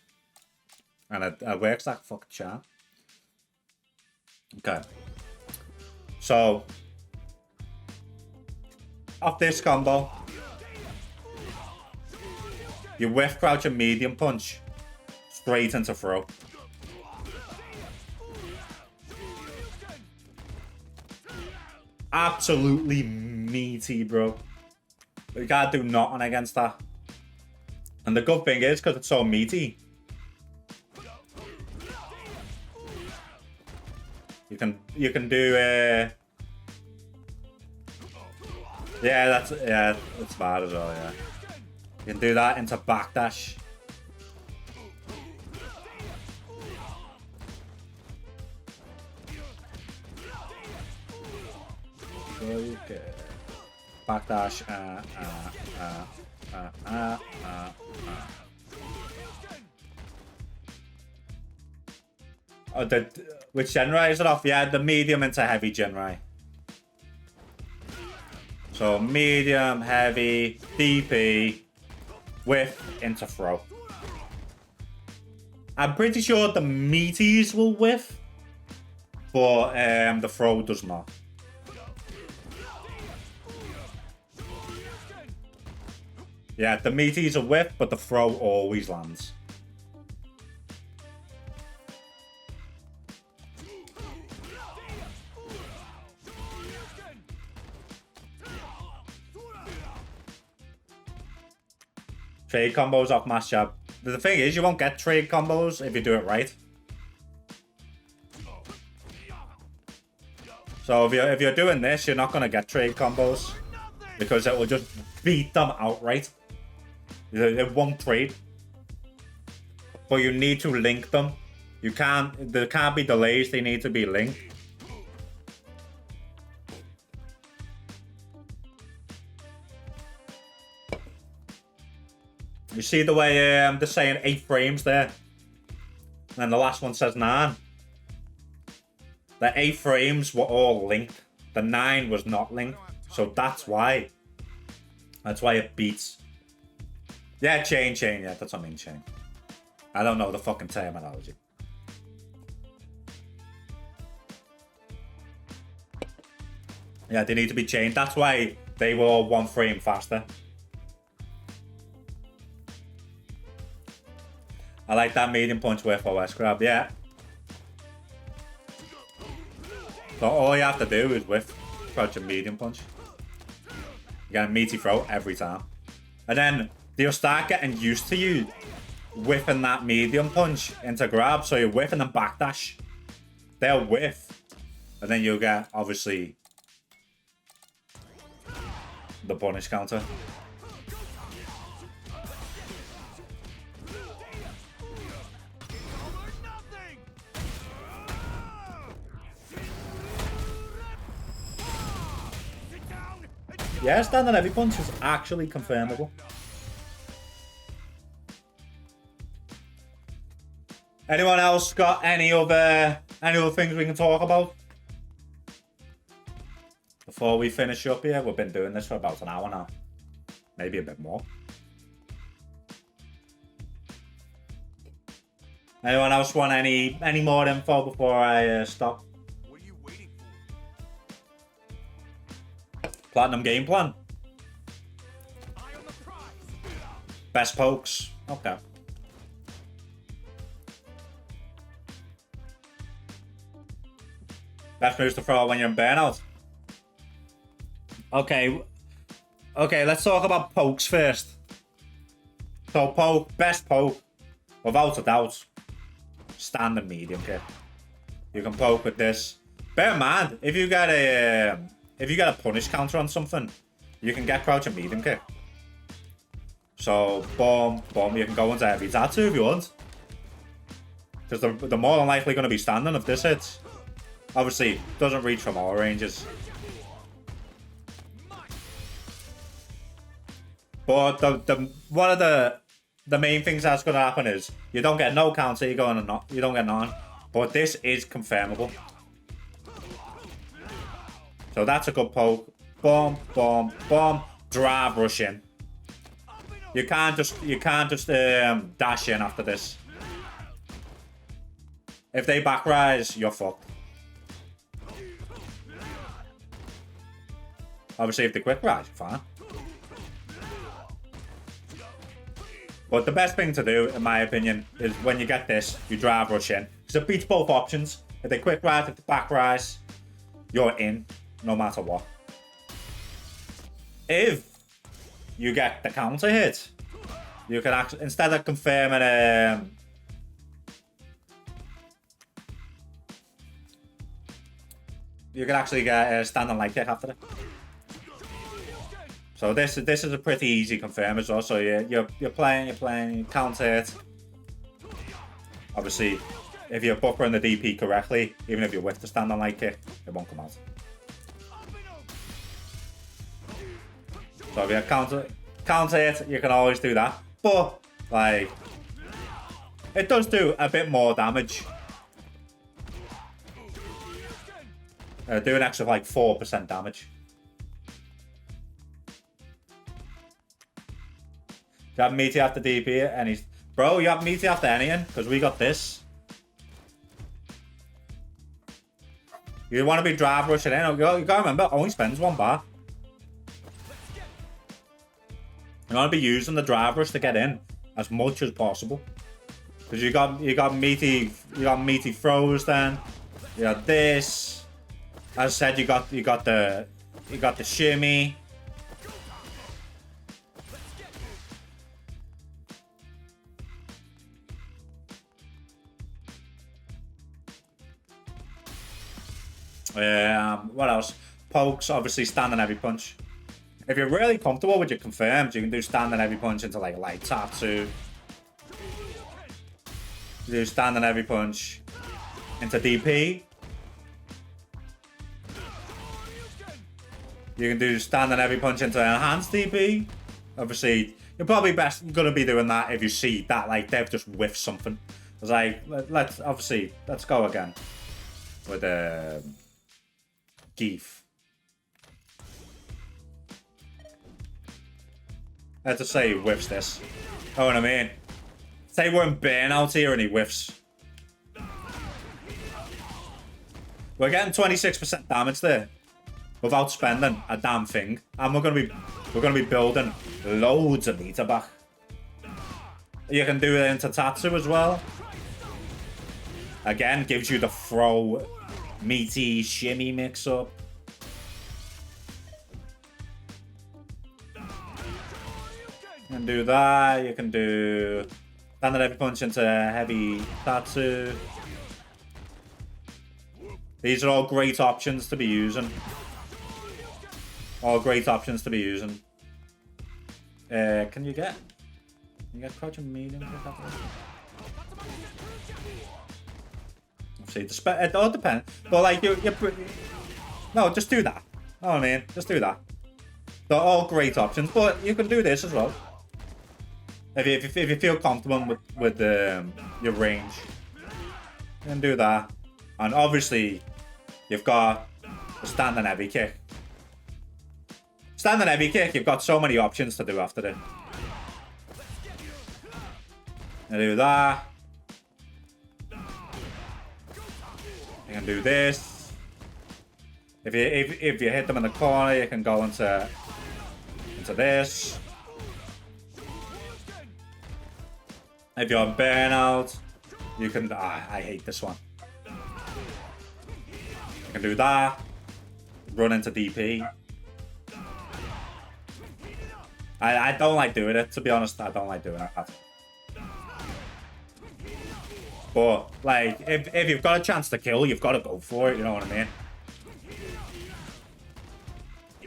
A: And it works like fucking charm. Okay. So, off this combo, you whiff crouch and medium punch. Straight into throw. Absolutely meaty, bro. You can't do nothing against that. And the good thing is, because it's so meaty, you can do that's bad as well, yeah. You can do that into backdash. Okay. Backdash, Oh, which Jenrai is it off? Yeah, the medium into heavy Jenrai. So medium, heavy, DP, whiff into throw. I'm pretty sure the meaties will whiff, but the throw does not. Yeah, the meaties are whiff, but the throw always lands. Trade combos off mass jab. The thing is, you won't get trade combos if you do it right. So if you're doing this, you're not gonna get trade combos because it will just beat them outright. It won't trade. But you need to link them. There can't be delays, they need to be linked. You see the way they're saying 8 frames there? And then the last one says 9. The 8 frames were all linked. The 9 was not linked. So that's why. That's why it beats. Yeah, chain, yeah, that's what I mean, chain. I don't know the fucking terminology. Yeah, they need to be chained. That's why they were all 1 frame faster. I like that medium punch with OS grab, yeah. So all you have to do is whiff, crouch and medium punch. You get a meaty throw every time. And then they'll start getting used to you whiffing that medium punch into grab. So you're whiffing and backdash. They'll whiff. And then you'll get, obviously, the punish counter. Yeah, standing heavy punch is actually confirmable. Anyone else got any other things we can talk about? Before we finish up here, we've been doing this for about an hour now. Maybe a bit more. Anyone else want any more info before I stop?
B: What are you waiting for?
A: Platinum game plan.
B: Eye on the prize.
A: Best pokes. Okay. Best moves to throw when you're in burnout. Okay, let's talk about pokes first. So best poke, without a doubt, standard medium kick. You can poke with this. Bear in mind, if you get a punish counter on something, you can get crouch and medium kick. So boom, boom, you can go into every tattoo if you want. Because they're more than likely going to be standing if this hits. Obviously, doesn't reach from all ranges. But one of the main things that's going to happen is you don't get no counter, you don't get none. But this is confirmable. So that's a good poke. Boom, boom, boom. Drive rush in. You can't just dash in after this. If they back rise, you're fucked. Obviously, if they quick rise, you're fine. But the best thing to do, in my opinion, is when you get this, you drive rush in. Because it beats both options. If they quick rise, if they back rise, you're in, no matter what. If you get the counter hit, you can actually, instead of confirming you can actually get a standing light kick after it. So this is a pretty easy confirm as well. So you're playing, you counter it. Obviously, if you're buffering the DP correctly, even if you whiff the standing light kick, it won't come out. So if you counter it, you can always do that. But like, it does do a bit more damage. Do an extra like 4% damage. You have Meaty after DP, and he's... Bro, you have Meaty after anything, because we got this. You want to be drive rushing in. You gotta remember, only spends 1 bar. You want to be using the drive rush to get in as much as possible. Because you got meaty throws then. You got this. As I said, you got the shimmy. What else? Pokes, obviously standing heavy punch. If you're really comfortable with your confirmed, you can do standing heavy punch into like light tatsu. Do standing heavy punch into DP. You can do standing heavy punch into enhanced DP. Obviously, you're probably best gonna be doing that if you see that like they've just whiffed something. It's like let's go again with Gief. Let's just say he whiffs this. Know what I mean? Say we're in burnout here and he whiffs. We're getting 26% damage there without spending a damn thing, and we're gonna be building loads of meter back. You can do it into Tatsu as well. Again, gives you the throw meaty shimmy mix up. You can do that. You can do standard heavy punch into heavy Tatsu. These are all great options to be using. All great options to be using. Can you get crouch and medium? See, it all depends. But like no, just do that. Oh, I mean, just do that. They're all great options, but you can do this as well. If you feel comfortable with your range, you can do that. And obviously, you've got the standing heavy kick. Standing heavy kick, you've got so many options to do after it. You do that. You can do this. If you hit them in the corner, you can go into this. If you're on burnout, you can. I hate this one. You can do that. Run into DP. I don't like doing it, to be honest. I don't like doing it. But like, if you've got a chance to kill, you've got to go for it. You know what I mean?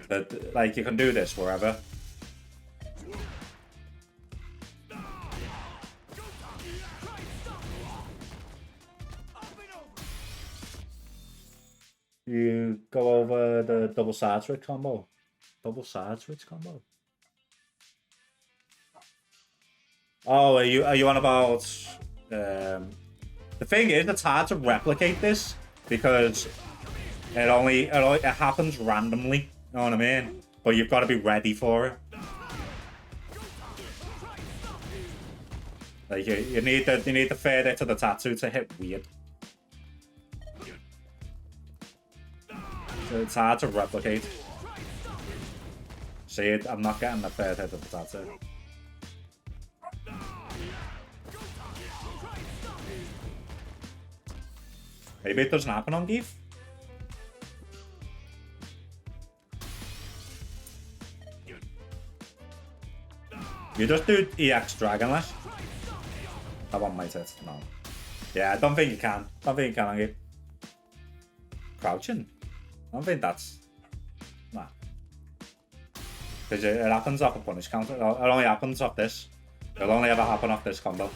A: But like, you can do this wherever. You go over the double side switch combo. Double side switch combo. Oh, are you on about? The thing is, it's hard to replicate this because it happens randomly. You know what I mean? But you've got to be ready for it. Like you need the fade to the tattoo to hit weird. So it's hard to replicate. See it? I'm not getting the fade hit of the tattoo. Maybe it doesn't happen on Gief. You just do EX Dragonlash. That one might hit. No. Yeah, I don't think you can. Don't think you can on Gief. Crouching? I don't think that's... Nah. Because it happens off a punish counter. It only happens off this. It'll only ever happen off this combo.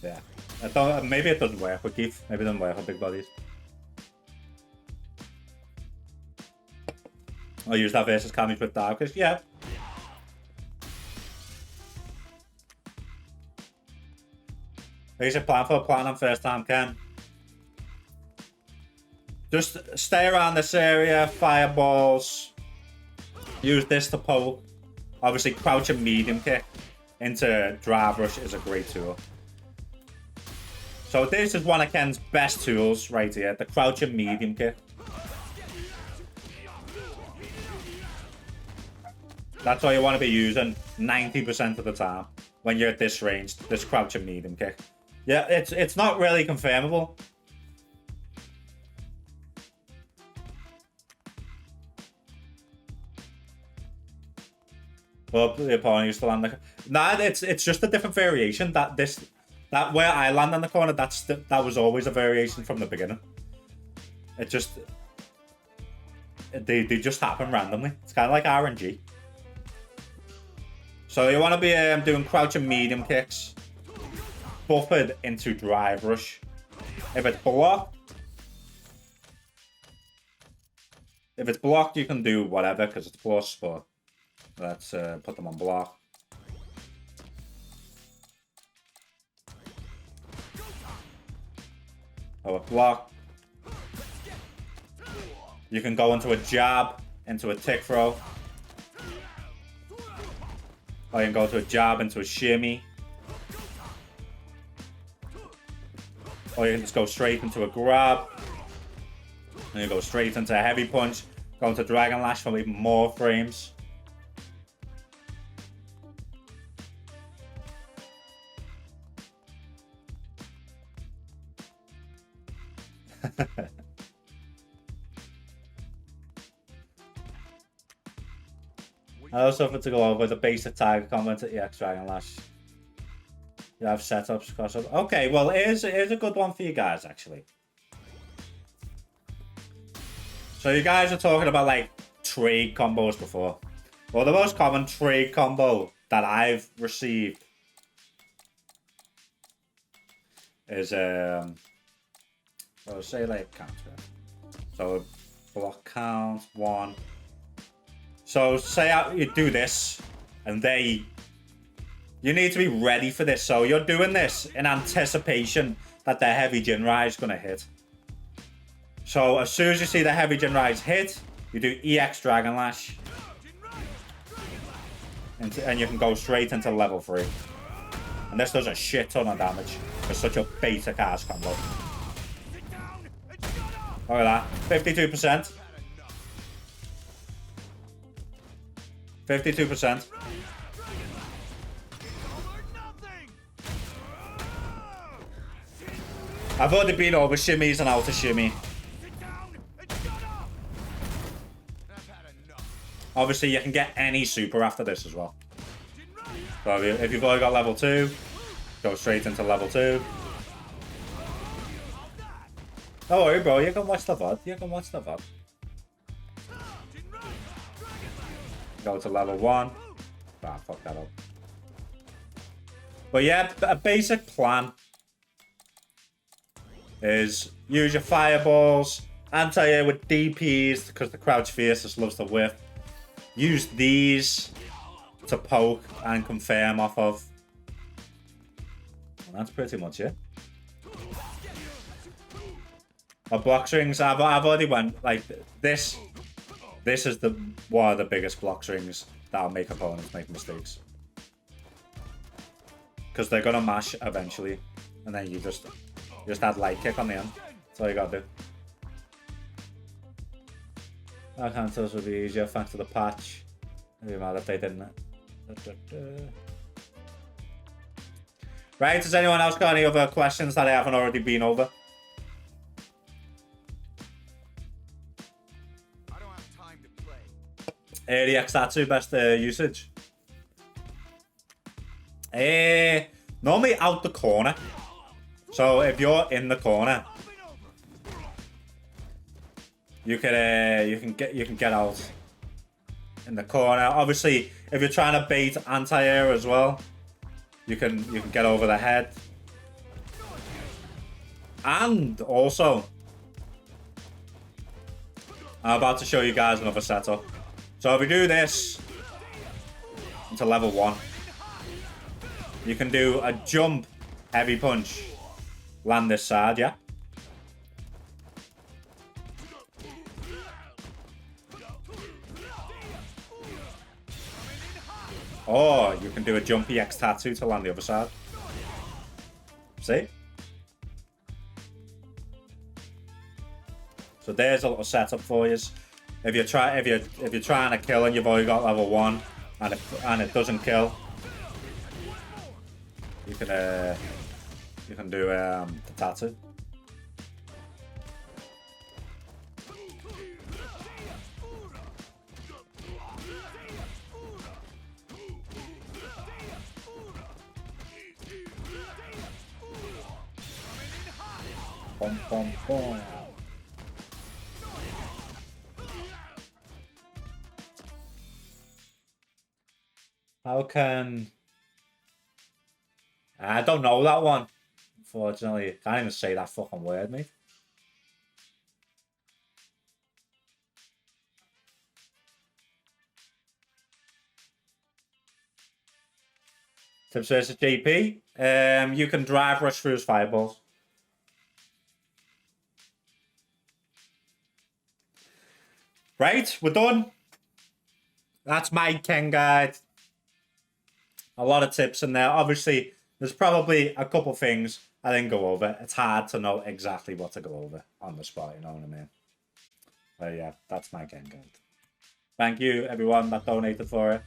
A: Yeah. Maybe it doesn't work with Gief. Maybe it doesn't work with big bodies. I'll use that versus Camis with Darkest. Yeah. Here's a plan for a platinum first time, Ken. Just stay around this area, fireballs. Use this to poke. Obviously, crouch and medium kick into drive rush is a great tool. So this is one of Ken's best tools right here, the crouch and medium kick. That's what you want to be using 90% of the time. when you're at this range, this crouch and medium kick. Yeah, it's not really confirmable. But the opponent used to land the... Nah, it's just a different variation. That where I land on the corner, that was always a variation from the beginning. It just... They just happen randomly. It's kind of like RNG. So you want to be doing crouch and medium kicks, buffered into drive rush. If it's blocked, you can do whatever because it's plus. But let's put them on block. Oh, a block. You can go into a jab, into a tick throw. Or you can go to a jab, into a shimmy. Or you can just go straight into a grab. And you go straight into a heavy punch. Go into Dragonlash for even more frames. I also offered to go over the basic target combo to EX Dragonlash. You have setups, crossover. Okay, well, here's a good one for you guys, actually. So you guys are talking about, like, trade combos before. Well, the most common trade combo that I've received is, so say, like, counter. So, block count, 1. So say you do this, and you need to be ready for this. So you're doing this in anticipation that the heavy Jenrai is going to hit. So as soon as you see the heavy Jenrai's hit, you do EX Dragonlash. And you can go straight into level 3. And this does a shit ton of damage. It's such a basic ass combo. Look at that, 52%. 52%. I've already been over shimmies and out of shimmy. Obviously, you can get any super after this as well. So if you've already got level 2, go straight into level 2. Don't worry, bro. You can watch the VOD. You can watch the VOD. Go to level 1. Ah, fuck that up. But yeah, a basic plan is use your fireballs, anti-air with DPs because the crouch fiercest loves to whiff. Use these to poke and confirm off of. And that's pretty much it. My block strings, I've already went like this. This is one of the biggest block strings that'll make opponents make mistakes. Because they're gonna mash eventually. And then you just add light kick on the end. That's all you gotta do. Our counters will be easier thanks to the patch. I'd be mad if they didn't. Right, has anyone else got any other questions that I haven't already been over? The X-Tatsu, best usage. Normally out the corner. So if you're in the corner, you can get out in the corner. Obviously, if you're trying to bait anti-air as well, you can get over the head. And also, I'm about to show you guys another setup. So if we do this into level 1, you can do a jump, heavy punch, land this side, yeah? Or you can do a jumpy X-Tatsu to land the other side. See? So there's a little setup for you. If you're trying to kill and you've already got level 1 and it doesn't kill, you can do the tattoo. Bom, bom, bom. How can... I don't know that one. Unfortunately, can't even say that fucking word, mate. Tips versus JP. You can drive rush through his fireballs. Right, we're done. That's my Ken guide. A lot of tips in there. Obviously, there's probably a couple things I didn't go over. It's hard to know exactly what to go over on the spot, you know what I mean? But yeah, that's my Ken guide. Thank you, everyone that donated for it.